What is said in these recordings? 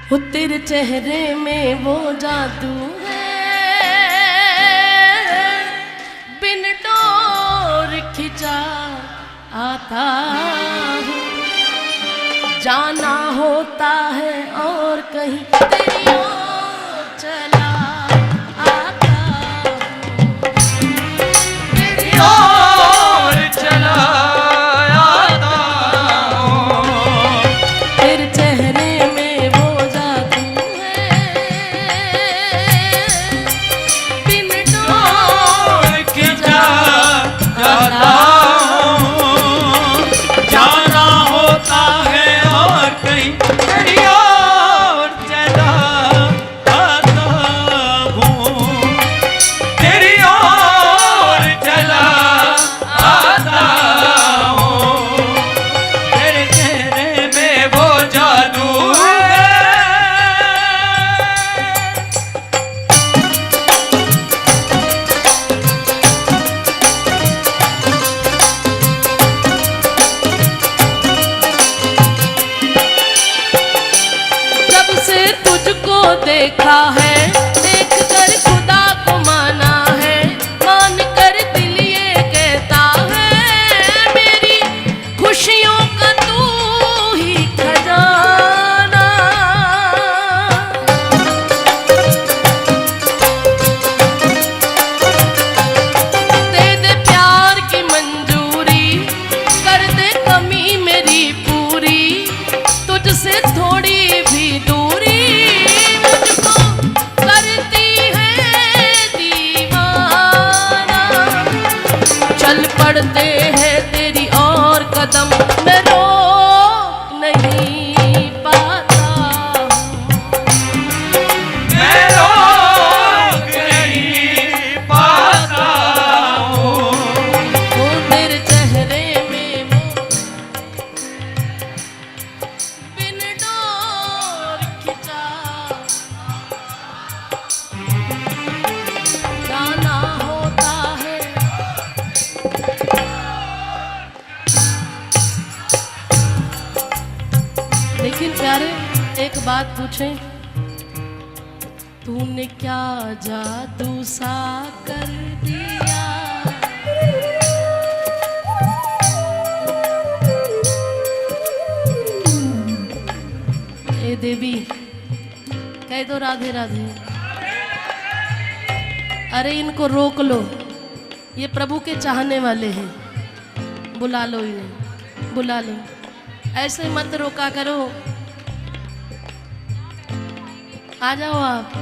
हो तेरे चेहरे में वो जादू है, बिन डोर खिंचा आता हूँ। जाना होता है और कहीं तेरी ओर चला आता हूँ, तेरी ओर चला आता हूँ। तेरे चेहरे में वो जादू है, बिन डोर खिंचा आता हूँ। जाना होता है और कहीं तेरी ओर चला आता हूँ, तेरी ओर चला आता हूँ। तेरे चेहरे में वो जादू है। जब से तुझको देखा है, देख कर खुदा को माना है, मान कर दिल ये कहता है, मेरी खुशियों का तू ही खजाना। दे दे प्यार की मंजूरी, कर दे कमी मेरी पूरी, तुझसे थोड़ी भी दूरी मुझको करती है दीवाना। चल पड़ते हैं तेरी और कदम, मैं रोक नहीं पाता हूँ, मैं रोक नहीं पाता हूँ। वो तेरे चेहरे में वो बिन डोर खिंचा जाना होता है। लेकिन प्यारे एक बात पूछें, तूने क्या जादू सा कर दिया, ए देवी कह दो राधे राधे। अरे इनको रोक लो, ये प्रभु के चाहने वाले हैं, बुला लो इन्हें, बुला लो, ऐसे मत रोका करो। आ जाओ आप।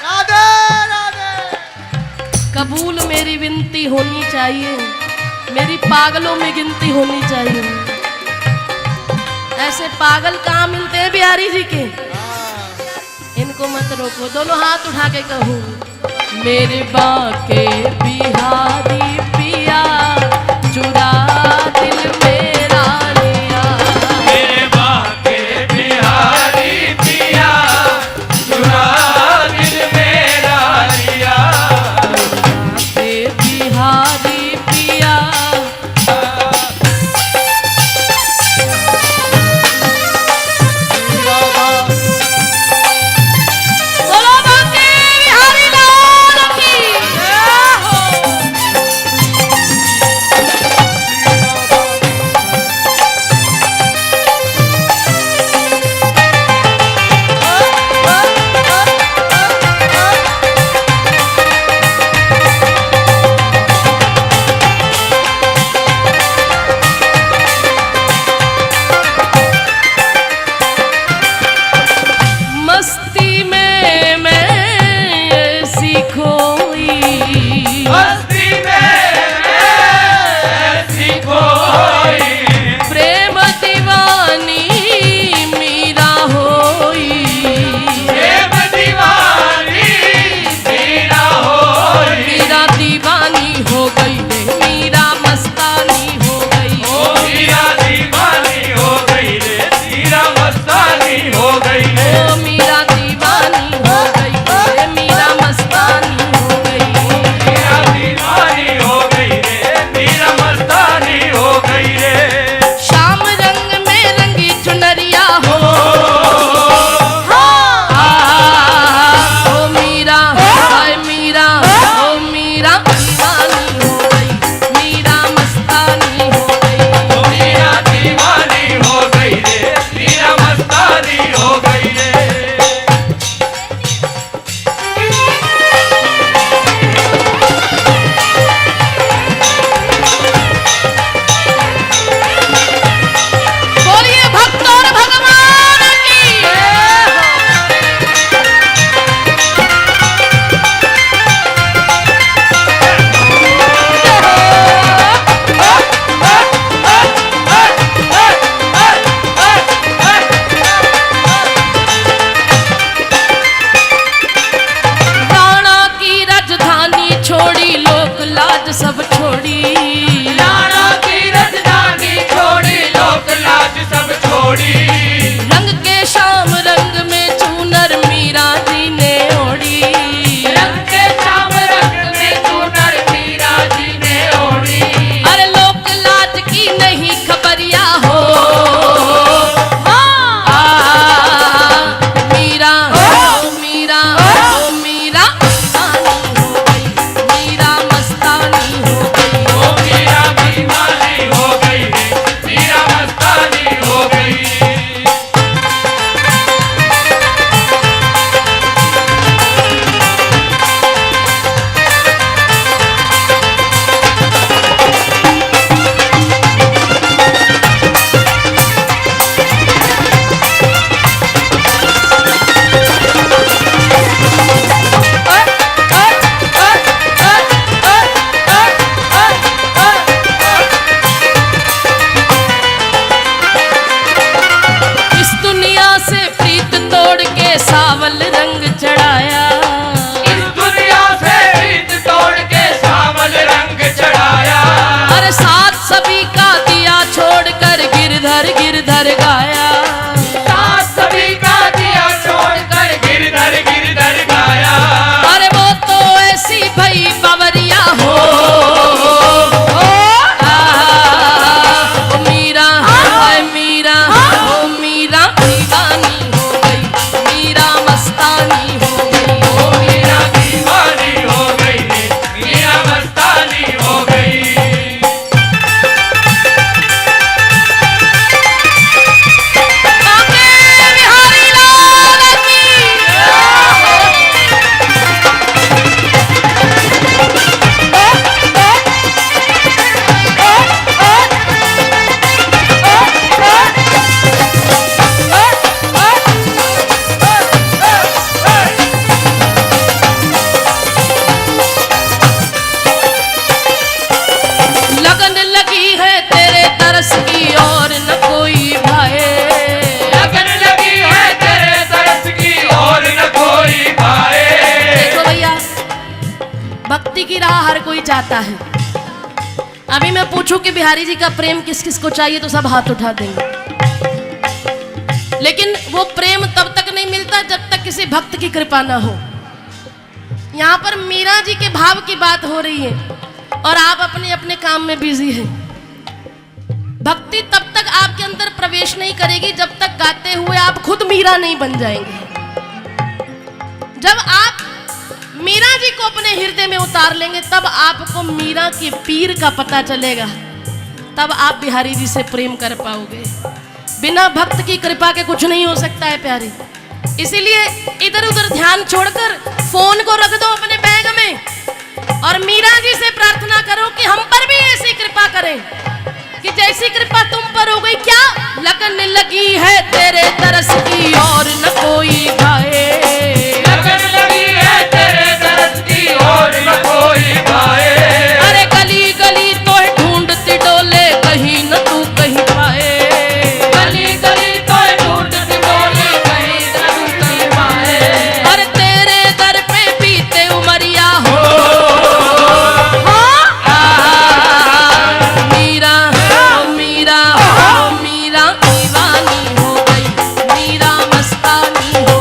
राधे राधे। कबूल मेरी विनती होनी चाहिए, मेरी पागलों में गिनती होनी चाहिए। ऐसे पागल कहाँ मिलते हैं बिहारी जी के। इनको मत रोको, दोनों हाथ उठा के कहो, मेरे बाके बिहारी पिया चुरा दिल मेरा लिया। मेरे बाके बिहारी पिया चुरा दिल मेरा लिया। बाके बिहारी पिया बोलो बाके बिहारी लाल की जय हो। कहीं खबरिया हो। मीरा मीरा मीरा मस्तानी हो गई, मीरा मस्तानी हो गई। ओ मीरा दीवानी हो गई रे, मीरा मस्तानी हो गई। इस दुनिया से प्रीत तोड़ के सावल रंग चढ़ाया। इस दुनिया से प्रीत तोड़ के सावल रंग चढ़ाया। अरे साथ सभी का दिया छोड़कर गिरधर गिरधर गाया। साथ सभी का दिया छोड़कर गिरधर गाया। अरे वो तो ऐसी भई बावरिया हो। ओ मीरा हाय मीरा, ओ मीरा दीवानी हो गई, मीरा मस्तानी हो गई। ओ मीरा दीवानी हो गई रे, मीरा मस्तानी हो गई। काके बिहारी लाल की। लगन लगी है तेरे तरस की और न कोई भाए। लगन लगी है तेरे तरस की और न कोई पाए। देखो भैया, भक्ति की राह हर कोई चाहता है। अभी मैं पूछूं कि बिहारी जी का प्रेम किस किस को चाहिए तो सब हाथ उठा देंगे। लेकिन वो प्रेम तब तक नहीं मिलता जब तक किसी भक्त की कृपा ना हो। यहाँ पर मीरा जी के भाव की बात हो रही है और आप अपने अपने काम में बिजी हैं। भक्ति तब तक आपके अंदर प्रवेश नहीं करेगी जब तक गाते हुए आप खुद मीरा नहीं बन जाएंगे। जब आप मीरा जी को अपने हृदय में उतार लेंगे तब आपको मीरा के पीर का पता चलेगा। तब आप बिहारी जी से प्रेम कर पाओगे। बिना भक्त की कृपा के कुछ नहीं हो सकता है प्यारी। इसीलिए इधर उधर ध्यान छोड़कर फोन को रख दो अपने बैग में और मीरा जी से प्रार्थना करो कि हम पर भी ऐसी कृपा करें कि जैसी कृपा तुम पर हो गई। क्या लगन लगी है तेरे तरस की और न कोई भाए। लगन लगी है तेरे तरस की और न कोई पाए। अरे गली गली तो ढूंढती डोले कहीं न तू कहीं पाए। गली गली तो ढूंढती डोले कहीं न तू कहीं पाए। अरे तेरे दर पे बीते उमरिया हो। मीरा ओ मीरा ओ मीरा दीवानी हो गई, मीरा मस्तानी हो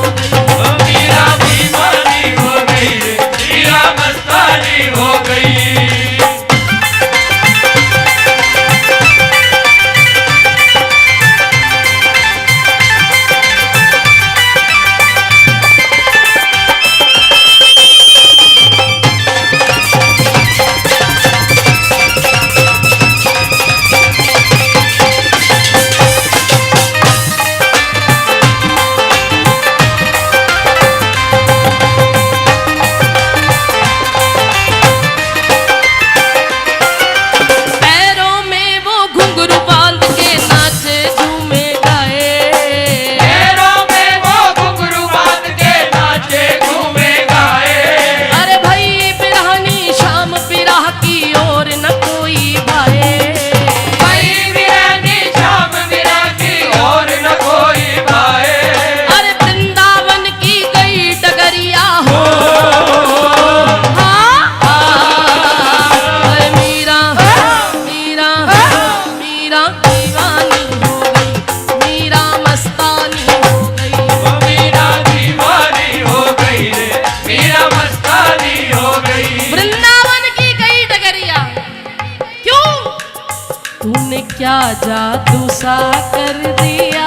तूने क्या जादू सा कर दिया।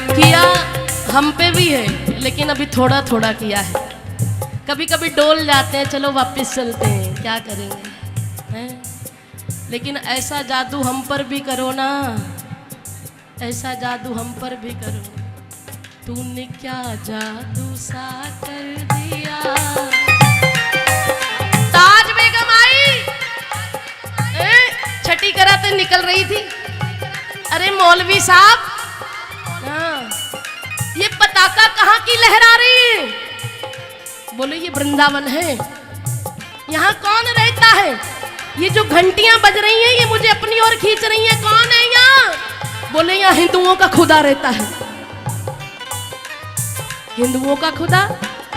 किया हम पे भी है, लेकिन अभी थोड़ा थोड़ा किया है। कभी कभी डोल जाते हैं, चलो वापस चलते हैं, क्या करेंगे हैं? लेकिन ऐसा जादू हम पर भी करो ना, ऐसा जादू हम पर भी करो। तूने क्या जादू सा कर दिया। ताज बेगम आई, छठी कराते निकल रही थी। अरे मौलवी साहब, हाँ, ये पताका कहाँ की लहरा रही है? बोले ये वृंदावन है। यहाँ कौन रहता है? ये जो घंटियां बज रही हैं ये मुझे अपनी ओर खींच रही हैं, कौन है यहाँ? बोले यहाँ हिंदुओं का खुदा रहता है। हिंदुओं का खुदा?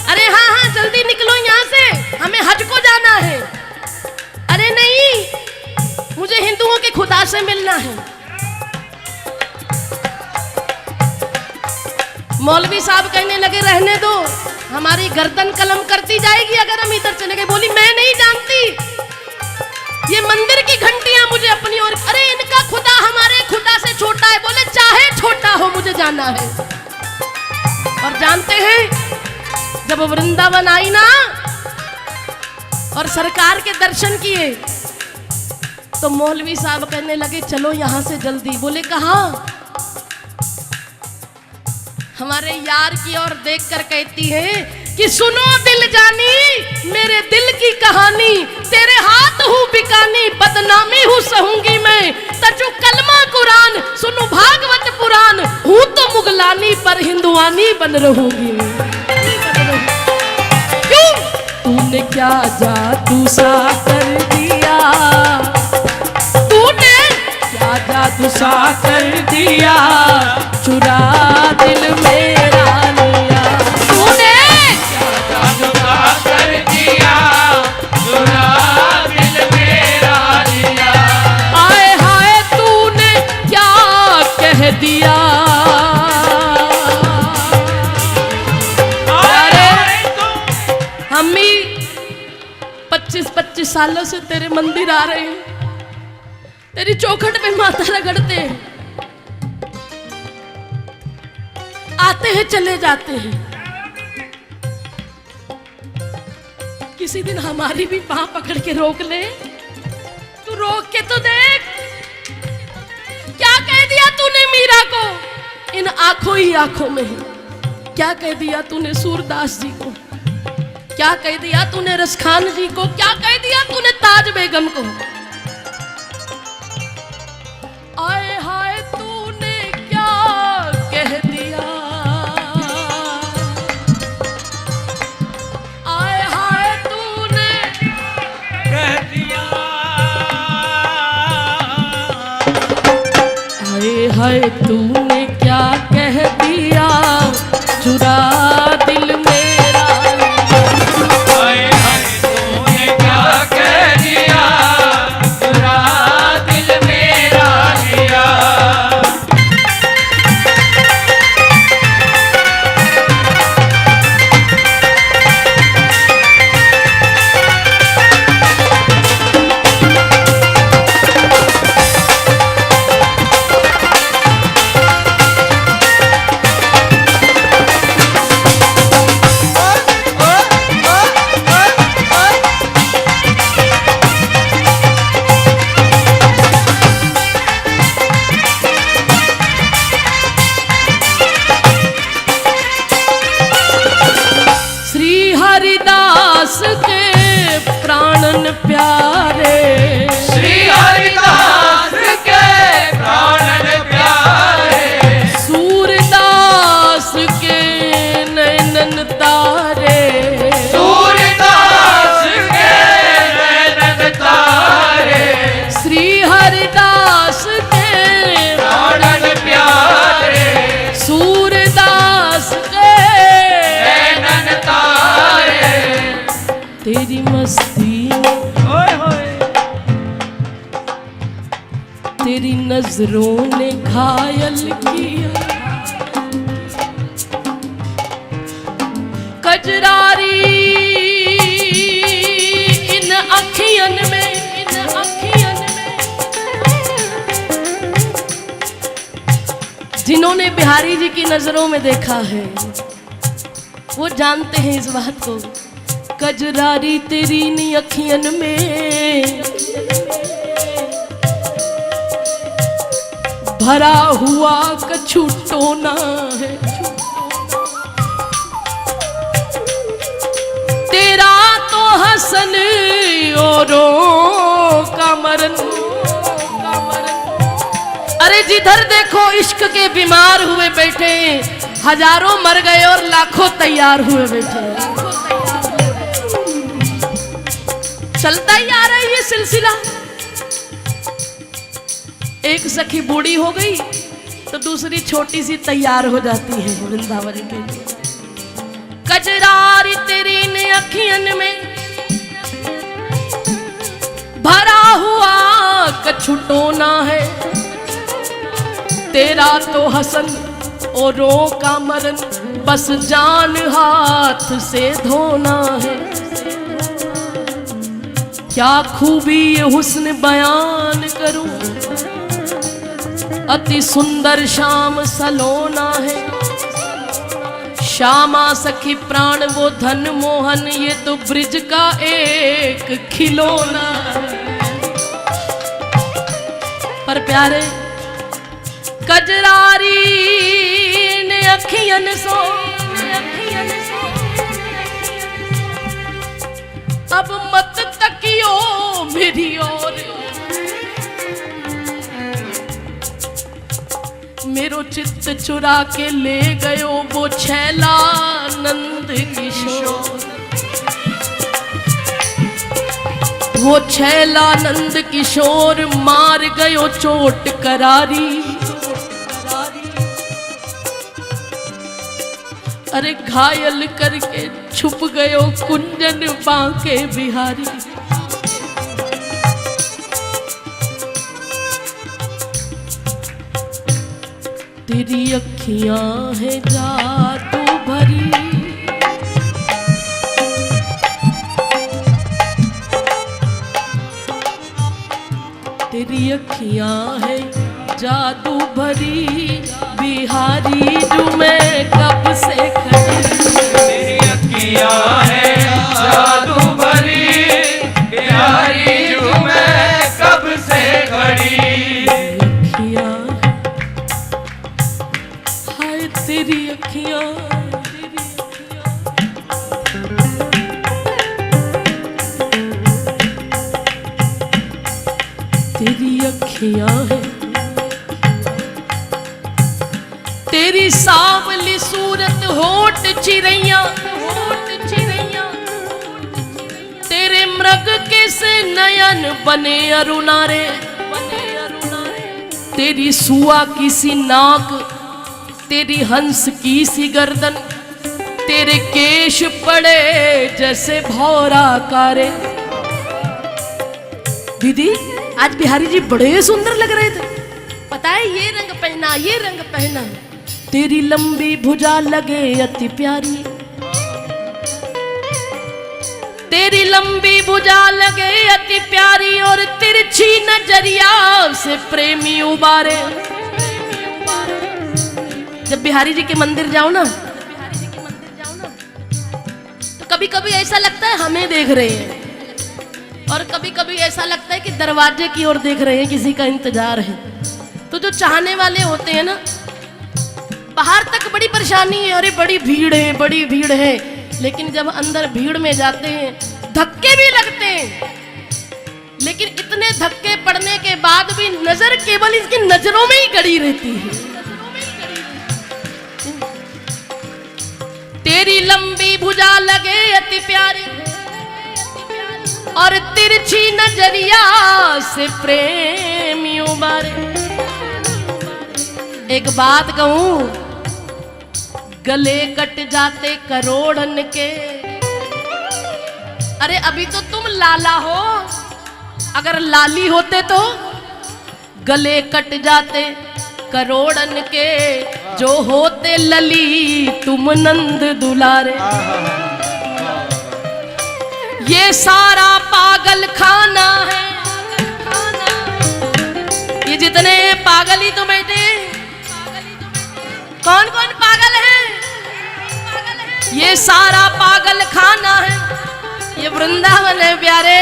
अरे हाँ हाँ, जल्दी निकलो यहाँ से, हमें हज को जाना है। अरे नहीं, मुझे हिंदुओं के खुदा से मिलना है। मौलवी साहब कहने लगे रहने दो, हमारी गर्दन कलम करती जाएगी अगर हम इधर चले गए। बोली मैं नहीं जानती, ये मंदिर की घंटियां मुझे अपनी ओर। अरे इनका खुदा हमारे खुदा से छोटा है। बोले चाहे छोटा हो, मुझे जाना है। और जानते हैं जब वृंदावन आई ना और सरकार के दर्शन किए तो मौलवी साहब कहने लगे चलो यहां से जल्दी। बोले कहां? हमारे यार की ओर देखकर कहती है कि सुनो दिल जानी, मेरे दिल की कहानी, तेरे हाथ हूँ बिकानी, बदनामी हूँ सहूंगी मैं, तजु कलमा कुरान, सुनो भागवत पुराण, हूँ तो मुगलानी पर हिंदुआनी बन रहूंगी मैं। क्यों? तूने क्या जादू सा कर दिया, तूने क्या जादू सा कर दिया, चुरा दिल मेरा लिया। तूने जादू सा कर दिया, चुरा दिल मेरा लिया। आए हाय तूने क्या कह दिया। हम भी 25-25 सालों से तेरे मंदिर आ रहे हैं, तेरी चौखट पे माथा रगड़ते हैं, आते हैं चले जाते हैं। किसी दिन हमारी भी पांव पकड़ के रोक ले। तू रोक के तो देख, क्या कह दिया तूने मीरा को इन आंखों ही आंखों में ही। क्या कह दिया तूने सूरदास जी को, क्या कह दिया तूने रसखान जी को, क्या कह दिया तूने ताज बेगम को। आए हाय तूने क्या कह दिया, आए हाय तूने कह दिया। आए हाय तूने क्या कह दिया, चुरा दिल मेरा। हाय हाय तूने क्या कह दिया, चुरा दिल मेरा लिया। श्री हरिदास के प्राणन प्यारे, श्री हरिदास के प्राणन प्यारे, सूरदास के नैनन तारे, सूरदास के नैनन तारे, श्री हरिदास के प्राणन प्यारे, सूरदास के नैनन तारे। तेरी मस्ती ओए होए तेरी नजरों ने घायल किया। कजरारी इन अखियों बिहारी जी की नजरों में देखा है, वो जानते हैं इस बात को। कजरारी तेरी नी अखियन में भरा हुआ कछु टोना है, तेरा तो हसन औरों का मरन। अरे जिधर देखो इश्क के बीमार हुए बैठे, हजारों मर गए और लाखों तैयार हुए बैठे। चलता ही आ रहा है ये सिलसिला। एक सखी बूढ़ी हो गई तो दूसरी छोटी सी तैयार हो जाती है वृंदावन के लिए। कजरारी तेरी ने अखियन में भरा हुआ कछु टोना है, तेरा तो हसन औरों का मरन, बस जान हाथ से धोना है। क्या खूबी ये हुस्न बयान करूं, अति सुंदर श्याम सलोना है। श्यामा सखी प्राण वो धन मोहन, ये तो ब्रिज का एक खिलौना है। पर प्यारे कजरारी ने अखियन सो, अब मत तकियो मेरी ओर, मेरो चित्त चुरा के ले गयो वो छैला नंद किशोर। वो छैला नंद किशोर मार गयो चोट करारी। अरे घायल करके छुप गयो कुंजन बांके बिहारी। तेरी अखियां है जादू भरी, तेरी अखियां है जादू भरी, बिहारी जो मैं कब से खड़ी। तेरी अखियां है जादू भरी, बिहारी जो मैं कब से खड़ी। तेरी अखियां, तेरी अखियां है, तेरी सांवली सूरत होठ चिरैया, तेरे मृग के से नयन बने अरुणारे, तेरी सुआ की सी नाक, तेरी हंस की सी गर्दन, तेरे केश पड़े जैसे भौरा कारे। दीदी आज बिहारी जी बड़े सुंदर लग रहे थे, पता है ये रंग पहना, ये रंग पहना। तेरी लंबी भुजा लगे अति प्यारी, तेरी लंबी भुजा लगे अति प्यारी, और तिरछी नजरिया से प्रेमी उबारे। जब बिहारी जी के मंदिर जाओ ना, तो कभी कभी ऐसा लगता है हमें देख रहे हैं, और कभी कभी ऐसा लगता है कि दरवाजे की ओर देख रहे हैं, किसी का इंतजार है। तो जो चाहने वाले होते हैं ना, बाहर तक बड़ी परेशानी है, अरे बड़ी भीड़ है, बड़ी भीड़ है, लेकिन जब अंदर भीड़ में जाते हैं धक्के भी लगते हैं, लेकिन इतने धक्के पड़ने के बाद भी नजर केवल इसकी नजरों में ही गड़ी रहती है। तेरी लंबी भुजा लगे अति प्यारी, और तिरछी नजरिया से प्रेमी उबारे। एक बात कहूं, गले कट जाते करोड़न के। अरे अभी तो तुम लाला हो, अगर लाली होते तो गले कट जाते करोड़न के, जो होते लली तुम नंद दुलारे। ये सारा पागल खाना है, ये जितने पागल ही तो बैठे, कौन कौन पागल है? ये सारा पागल खाना है, ये वृंदावन है प्यारे।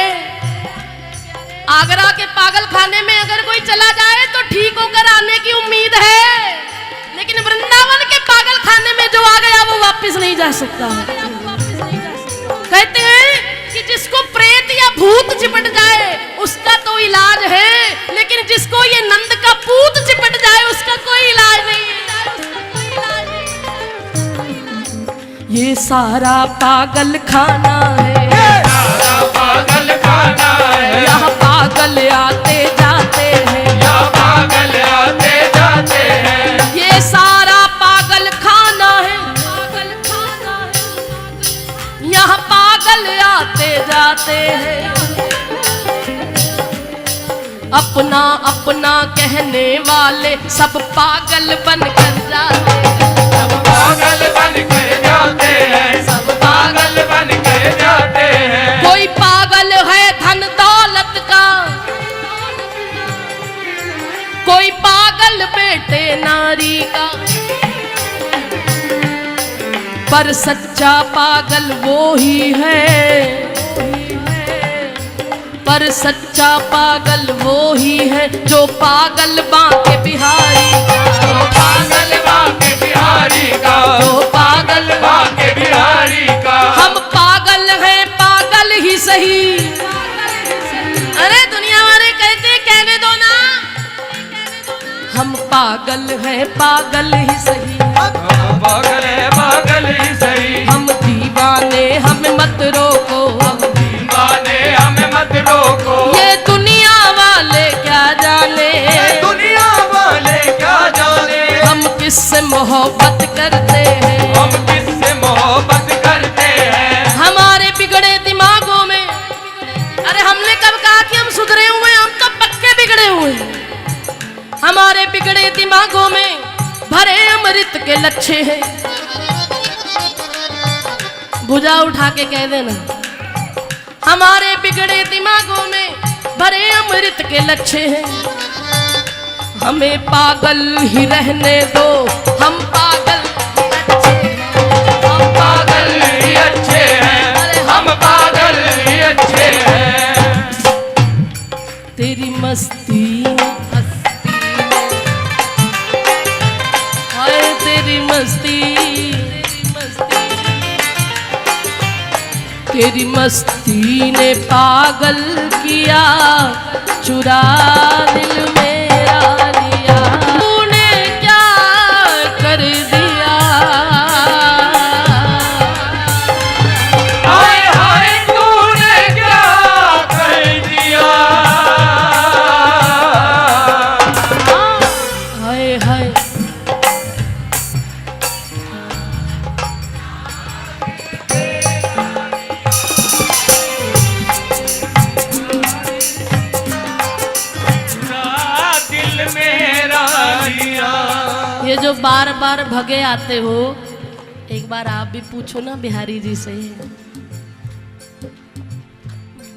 आगरा के पागल खाने में अगर कोई चला जाए तो ठीक होकर आने की उम्मीद है, लेकिन वृंदावन के पागल खाने में जो आ गया वो वापस नहीं जा सकता। कहते हैं कि जिसको प्रेत या भूत चिपट जाए उसका तो इलाज है, लेकिन जिसको ये नंद का पूत चिपट जाए उसका कोई इलाज नहीं है। ये सारा पागल खाना है, सारा पागल खाना है, यहाँ पागल आते जाते हैं, यहाँ पागल आते जाते हैं। ये सारा पागल खाना है, पागल खाना है, यहाँ पागल आते जाते हैं। अपना अपना कहने वाले सब पागल बनकर जाते हैं, सब पागल बन कर जाते हैं, सब पागल बन कर जाते हैं। कोई पागल है धन दौलत का, कोई पागल बेटे नारी का, पर सच्चा पागल वो ही है, पर सच्चा पागल वो ही है जो पागल बांके बिहारी का, जो पागल बांके बिहारी का, जो पागल बांके बिहारी का। हम पागल हैं पागल ही सही। अरे दुनिया वाले कहते कहने दो ना, हम पागल हैं पागल ही सही, पागल है पागल ही सही, हम दीवाने हमें मत रोको, हम दीवाने हमें मत रोको। ये दुनिया वाले क्या जाने, दुनिया वाले क्या जाने, हम किससे मोहब्बत करते हैं, हम किससे मोहब्बत करते हैं। हमारे बिगड़े दिमागों में, अरे हमने कब कहा कि हम सुधरे हुए, हम तो पक्के बिगड़े हुए हैं। हमारे बिगड़े दिमागों में भरे अमृत के लच्छे हैं। भुजा उठा के कह देना, हमारे बिगड़े दिमागों में भरे अमृत के लच्छे हैं। हमें पागल ही रहने दो, हम पागल हम पागल ही अच्छे हैं, हम पागल ही अच्छे हैं। तेरी मस्ती हाय तेरी मस्ती, तेरी मस्ती ने पागल किया, चुरा दिल मेरा लिया, तूने क्या कर दिया, हाय हाय तूने क्या कर दिया। हाय हाय। दिल मेरा लिया। ये जो बार बार भगे आते हो, एक बार आप भी पूछो ना बिहारी जी से,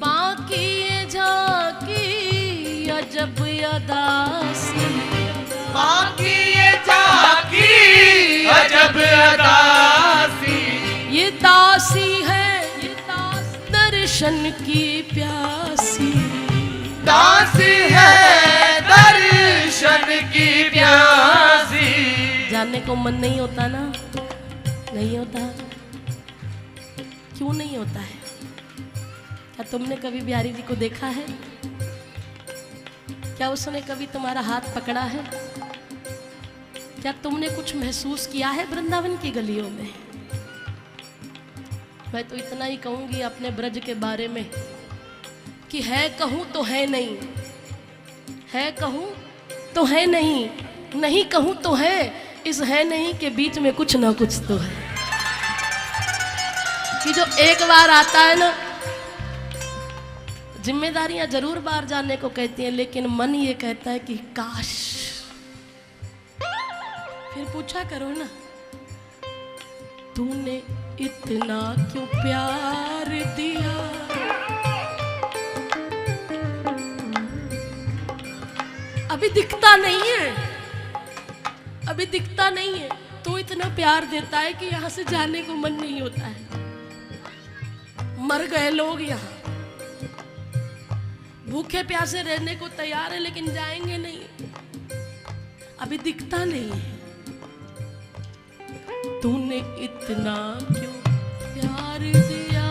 बाकी ये झांकी अजब अदासी, बाकी ये झांकी अजब अदासी, ये दासी है दर्शन की प्यासी, दासी है दर्शन की प्यासी। जानने को मन नहीं होता ना, नहीं होता, क्यों नहीं होता है? क्या तुमने कभी बिहारी जी को देखा है? क्या उसने कभी तुम्हारा हाथ पकड़ा है? क्या तुमने कुछ महसूस किया है वृंदावन की गलियों में? मैं तो इतना ही कहूंगी अपने ब्रज के बारे में कि है कहूं तो है नहीं, है कहूं तो है नहीं, नहीं कहूं तो है, इस है नहीं के बीच में कुछ ना कुछ तो है। कि जो एक बार आता है ना, जिम्मेदारियां जरूर बाहर जाने को कहती हैं, लेकिन मन ये कहता है कि काश। फिर पूछा करो ना, तूने इतना क्यों प्यार दिया, अभी दिखता नहीं है, अभी दिखता नहीं है। तो इतना प्यार देता है कि यहाँ से जाने को मन नहीं होता है। मर गए लोग यहाँ, भूखे प्यासे रहने को तैयार है, लेकिन जाएंगे नहीं, अभी दिखता नहीं है। तूने इतना क्यों प्यार दिया,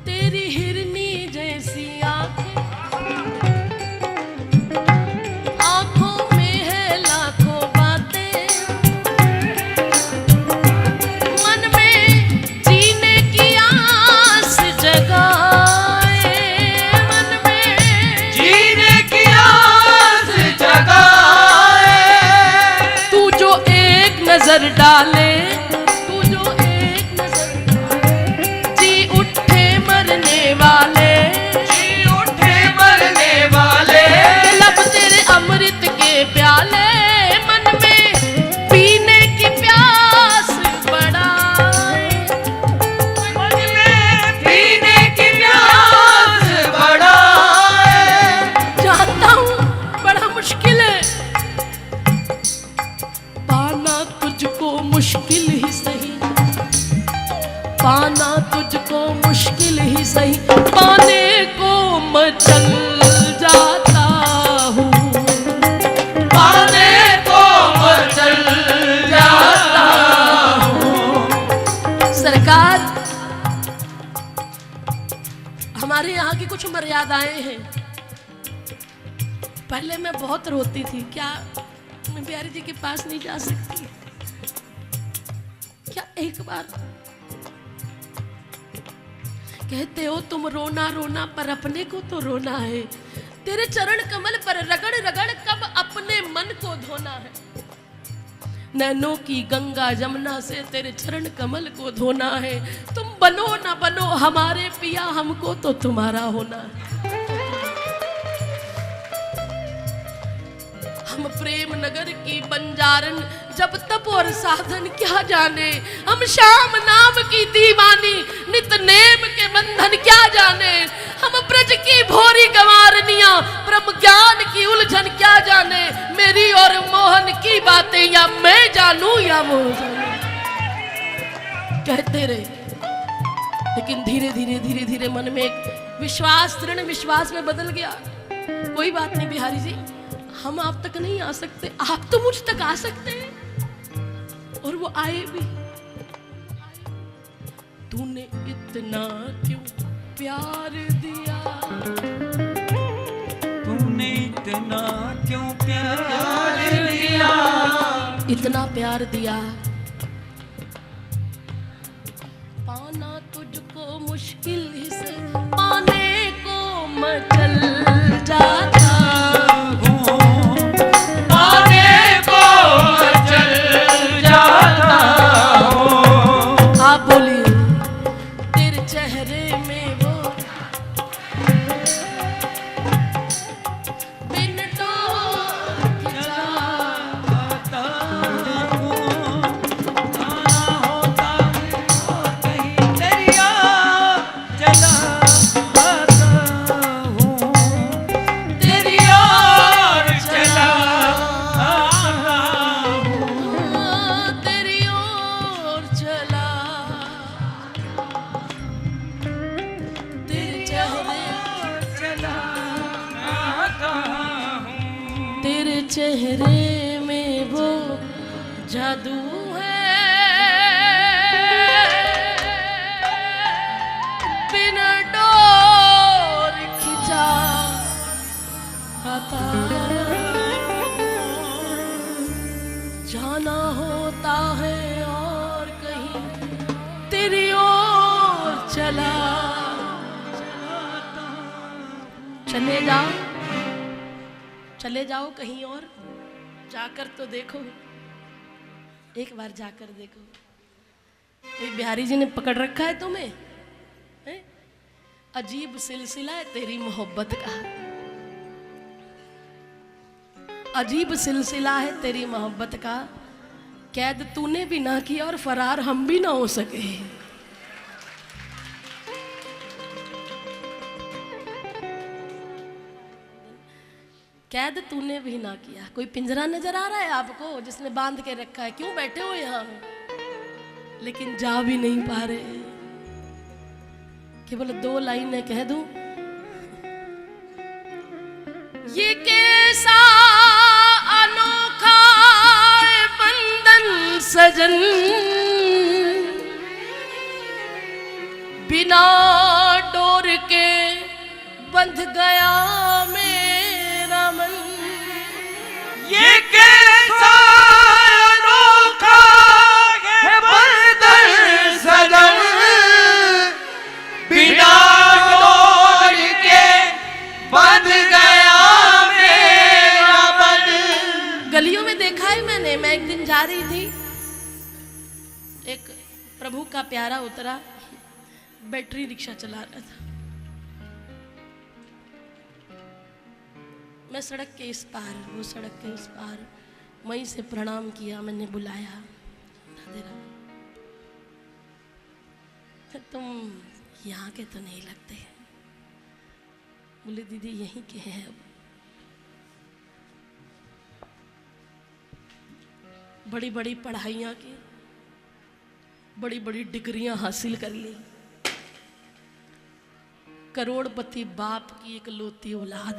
तेरी हिरनी जैसी आंखें, आंखों में है लाखों बातें, मन में जीने की आस जगाए, मन में जीने की आस जगाए। तू जो एक नजर डाले, तू जो एक नजर डाले, जी उठे मरने वाले, जी उठे मरने वाले। लब तेरे अमृत के प्याले, मन में पीने की प्यास बढ़ाए, मन में पीने की प्यास बढ़ाए। चाहता हूँ बड़ा मुश्किल है पाना तुझको, मुश्किल ही सही पाना तुझको, मुश्किल ही सही, पाने को मैं चल जाता हूँ, पाने को मैं चल जाता हूँ। सरकार हमारे यहाँ की कुछ मर्यादाएं हैं। पहले मैं बहुत रोती थी, क्या मैं बिहारी जी के पास नहीं जा सकती? क्या एक बार कहते हो तुम रोना रोना पर अपने को तो रोना है, तेरे चरण कमल पर रगड़ रगड़ कब अपने मन को धोना है। नैनों की गंगा जमुना से तेरे चरण कमल को धोना है। तुम बनो ना बनो हमारे पिया, हमको तो तुम्हारा होना है। हम प्रेम नगर की बंजारन, जब तप और साधन क्या जाने, हम श्याम नाम की दीवानी, नित नेम के बंधन क्या जाने। हम ब्रज की भोरी गंवारनियां, ब्रह्म ज्ञान की उलझन क्या जाने। मेरी और मोहन की बातें या मैं जानूं या वो जाने। कहते रहे, लेकिन धीरे धीरे धीरे धीरे मन में एक विश्वास, दृढ़ विश्वास में बदल गया। कोई बात नहीं बिहारी जी, हम आप तक नहीं आ सकते, आप तो मुझ तक आ सकते हैं। और वो आए भी। तूने इतना क्यों प्यार दिया, तूने इतना क्यों प्यार दिया, इतना प्यार दिया, पाना तुझको मुश्किल ही से, पाने को मैं चल जाता हूँ, पाने को चल जाता हूँ। आप बोलिए, तेरे चेहरे में वो बिन डोर के जाता हूँ, आना होता हो कहीं दरिया चला आता हूँ, तेरी ओर चला आता हूँ। तेरी ओर चला, तेरे चेहरे चला आता हूँ। तेरे चेहरे में वो जादू है, बिना डोर खिंचा आता, जाना होता है और कहीं तेरी ओर चला। चले जाओ, चले जाओ कहीं और, जाकर तो देखो, एक बार जाकर देखो। ये बिहारी जी ने पकड़ रखा है तुम्हें, हैं? अजीब सिलसिला है तेरी मोहब्बत का, अजीब सिलसिला है तेरी मोहब्बत का। कैद तूने भी ना किया और फरार हम भी ना हो सके। कैद तूने भी ना किया। कोई पिंजरा नजर आ रहा है आपको जिसने बांध के रखा है? क्यों बैठे हो यहाँ, लेकिन जा भी नहीं पा रहे। केवल 2 लाइनें कह दूं, ये कैसा अनोखा बंधन सजन, बिना डोर के बंध गया मेरा मन। ये कैसा अनोखा है बंधन सजन, बिना डोर के बंध गया मेरा मन। गलियों में देखा है मैंने। मैं एक दिन जा रही थी, एक प्रभु का प्यारा उतरा, बैटरी रिक्शा चला रहा था। मैं सड़क के इस पार, वो सड़क के उस पार, वहीं से प्रणाम किया। मैंने बुलाया, राधे राधे, तुम यहाँ के तो नहीं लगते। बोले दीदी यहीं के हैं। अब बड़ी बड़ी पढ़ाइयाँ की, बड़ी बड़ी डिग्रियां हासिल कर ली, करोड़पति बाप की एक लौती औलाद।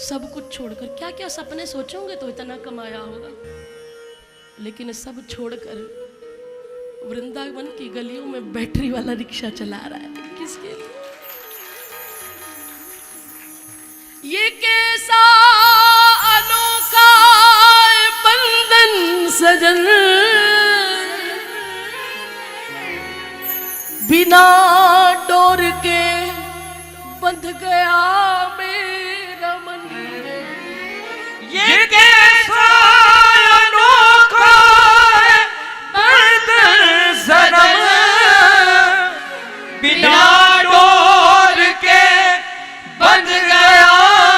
सब कुछ छोड़कर, क्या क्या सपने सोचोगे तो इतना कमाया होगा, लेकिन सब छोड़कर वृंदावन की गलियों में बैटरी वाला रिक्शा चला रहा है। किसके लिए? ये कैसा अनोखा बंधन सजन, बिना डोर के बंध गया मेरा मन। ये कैसा अनोखा बंधन सजन, बिना डोर के बंध गया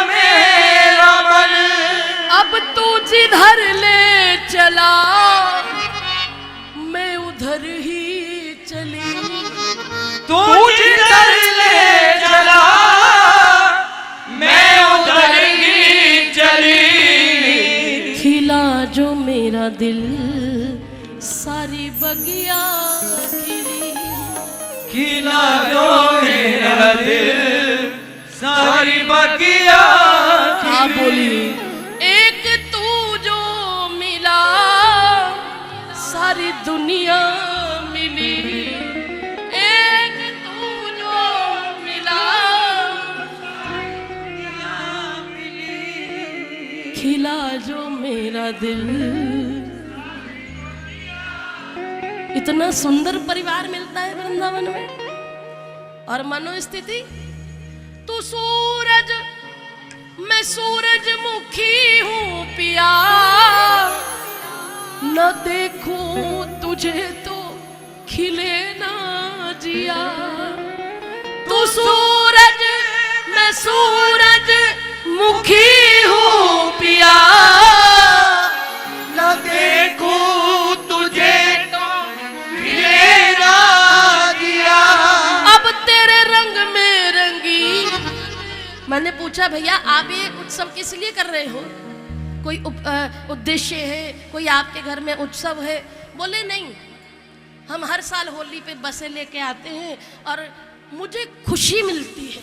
मेरा मन। अब तू जिधर ले चला मैं उधर ही चली, तू जिधर ले चला मैं उधर ही चली। खिला जो मेरा दिल सारी बगिया खिली, खिला जो मेरा दिल सारी बगिया। हाँ बोलिए। एक तू जो मिला सारी दुनिया मिली, एक तू जो मिला खिला जो मेरा दिल। इतना सुंदर परिवार मिलता है वृंदावन में। और मनोस्थिति, तू सूरज मैं सूरजमुखी हूँ पिया, न देखूं तुझे तो खिले ना जिया। तू सूरज मैं सूरजमुखी हूँ पिया, न देखूं तुझे तो खिले ना जिया। अब तेरे रंग में रंगी। मैंने पूछा भैया आप ये उत्सव किस लिए कर रहे हो, कोई उद्देश्य है, कोई आपके घर में उत्सव है? बोले नहीं, हम हर साल होली पे बसें लेके आते हैं और मुझे खुशी मिलती है,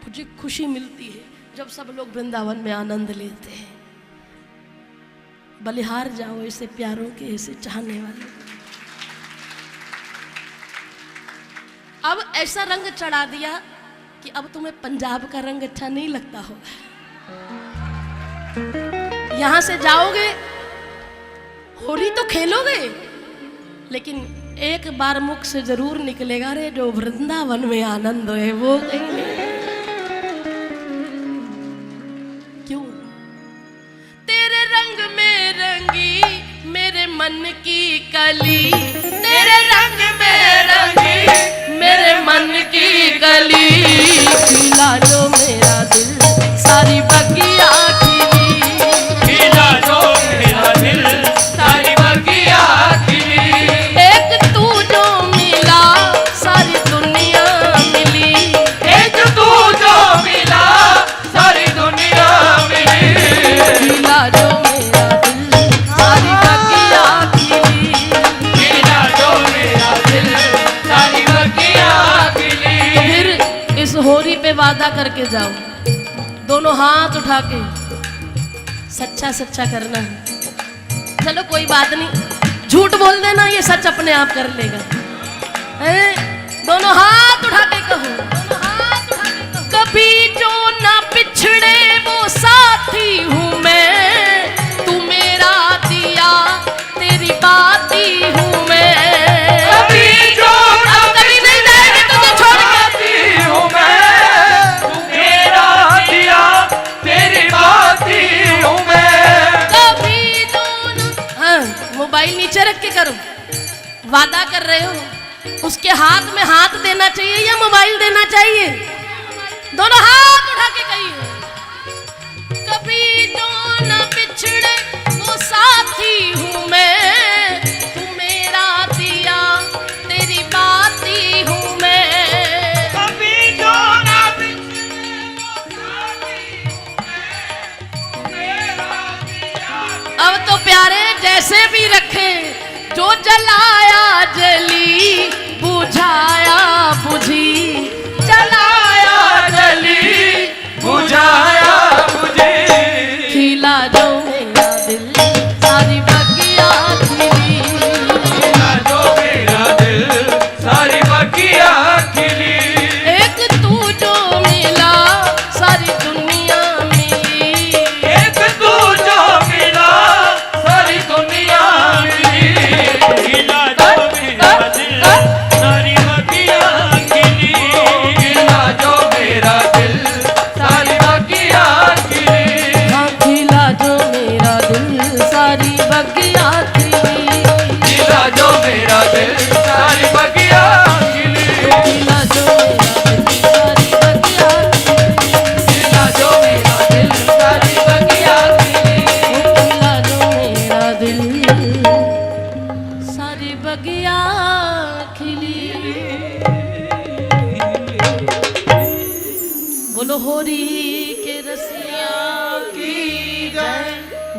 मुझे खुशी मिलती है जब सब लोग वृंदावन में आनंद लेते हैं। बलिहार जाओ ऐसे प्यारों के, ऐसे चाहने वाले। अब ऐसा रंग चढ़ा दिया कि अब तुम्हें पंजाब का रंग अच्छा नहीं लगता होगा। यहां से जाओगे, होली तो खेलोगे, लेकिन एक बार मुख से जरूर निकलेगा, रे जो वृंदावन में आनंद है वो कहीं नहीं। क्यों? तेरे रंग में रंगी मेरे मन की कली, तेरे रंग में रंगी मेरे मन की कली। खिला जो मेरा दिल सारी बगिया खिली, खिला जो मेरा दिल सारी बगिया खिली। एक तू जो मिला सारी दुनिया ले जाओ, दोनों हाथ उठा के सच्चा सच्चा करना है। चलो कोई बात नहीं, झूठ बोल देना, ये सच अपने आप कर लेगा। दोनों हाथ उठा के कहो, दोनों हाथ उठा के कहो। कभी जो ना पिछड़े वो साथी हूँ मैं, तू मेरा दिया तेरी बाती हूँ मैं। कभी जो ना कभी नहीं जाएंगे तुझे छोड़ के, हूँ मैं, तू मेरा दिया तेरी बाती हूँ मैं। कभी जो ना, हाँ मोबाइल नीचे रख के करो, वादा कर रहे हो, उसके हाथ में हाथ देना चाहिए या मोबाइल देना चाहिए? दोनों हाथ उठा के कहिए। कभी जो न बिछड़े वो साथी हूँ मैं, तू मेरा दिया तेरी बाती हूँ मैं। कभी जो ना बिछड़े वो साथी हूँ मैं, तू मेरा दिया। अब तो प्यारे जैसे भी रखे, जो जलाया जली, बुझाया बुझी, जलाया जली।